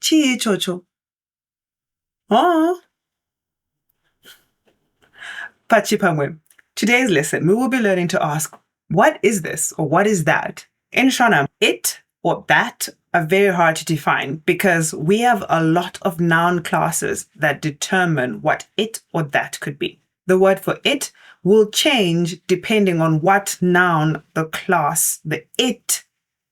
Chi chocho. Oh. Pachipamwe. Today's lesson, we will be learning to ask, what is this or what is that? In Shona, it or that are very hard to define because we have a lot of noun classes that determine what it or that could be. The word for it will change depending on what noun the class the it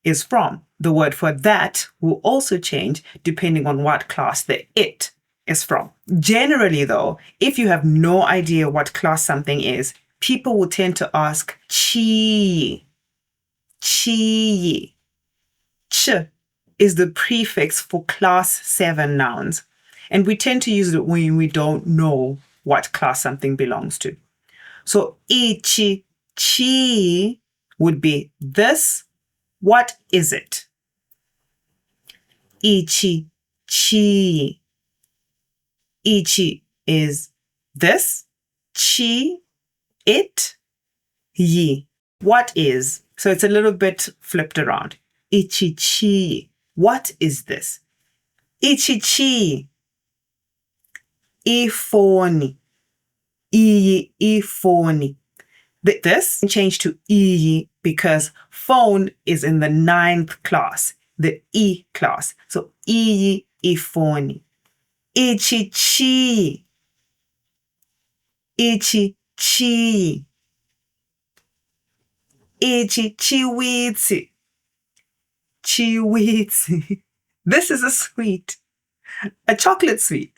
is from. The word for that will also change depending on what class the it is from. Generally, though, if you have no idea what class something is, people will tend to ask chi. Chi. Ch is the prefix for class 7 nouns, and we tend to use it when we don't know what class something belongs to. So ichi, chi would be this. What is it? Ichi, chi. Ichi is this. Chi, it. Yi. What is? So it's a little bit flipped around. Ichi, chi. What is this? Ichi, chi. Ifoni. Iyi, ifoni. This changed to iyi because phone is in the 9th class, the E class. So iyi, ifoni. Ichi, chi. Ichi, chi. Ichi, chiwitsi. Chiwitsi. This is a sweet, a chocolate sweet.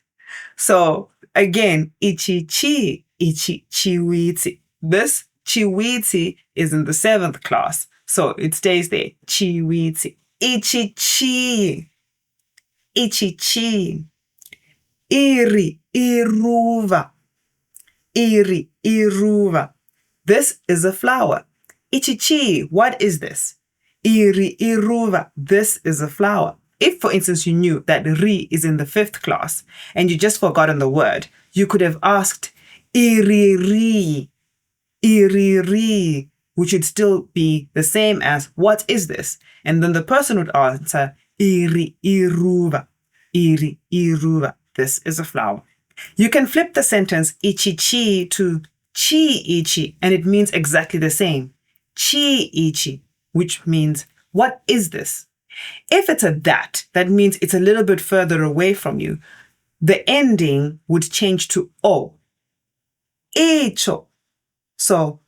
So again, ichi, chi. Ichi, chiwitsi. This chiwitsi is in the 7th class, so it stays there. Chiwitsi. Ichi, chi. Ichi, chi. Iri, iruva. Iri, iruva. This is a flower. Ichi, chi. What is this? Iri, iruva. This is a flower. If, for instance, you knew that ri is in the 5th class and you just forgotten the word, you could have asked iri, ri. Iriri, which would still be the same as what is this? And then the person would answer iri iruva. Iri iruva. This is a flower. You can flip the sentence ichi chi to chi ichi, and it means exactly the same. Chi ichi, which means what is this? If it's a that means it's a little bit further away from you. The ending would change to o. Icho. So,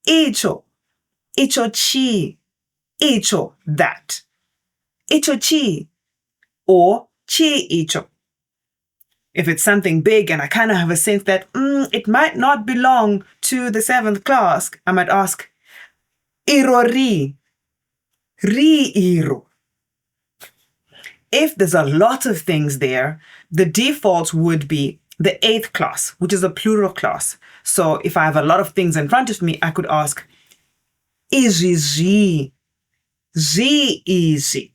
icho, icho chi, icho that, icho chi, or chi icho. If it's something big and I kind of have a sense that it might not belong to the 7th class, I might ask, iro ri, ri iro. If there's a lot of things there, the default would be the 8th class, which is a plural class. So if I have a lot of things in front of me, I could ask, izi zi, zi easy.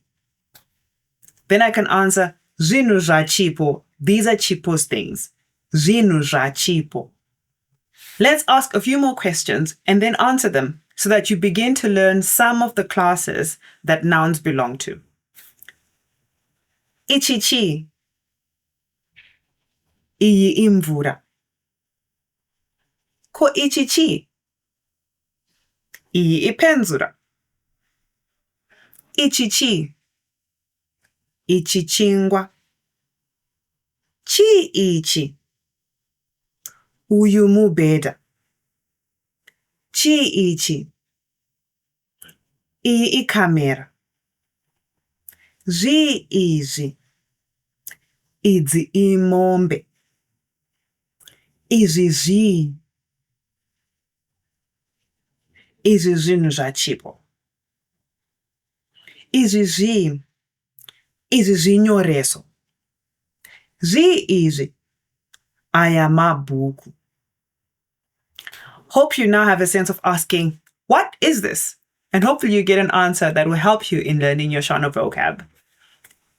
Then I can answer, zinu za chipo. These are Chipo's things. Zinu za chipo. Let's ask a few more questions and then answer them so that you begin to learn some of the classes that nouns belong to. Ichi chi. Iyi imvura. Ko ichi chi. Iyi ipenzura. Ichi chi. Ichi chingwa. Chi ichi. Uyu mubeda. Chi ichi. Iyi ikamera. Zi izi. Idzi imombe. Izi zi. Izi zinu za chipo. Izi zi. Izi zinyoreso. Zi izi. Aya mabhuku. Hope you now have a sense of asking, what is this? And hopefully you get an answer that will help you in learning your Shona vocab.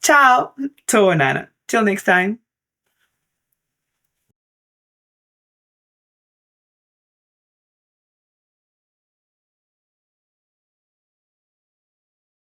Ciao! Toonana. Till next time.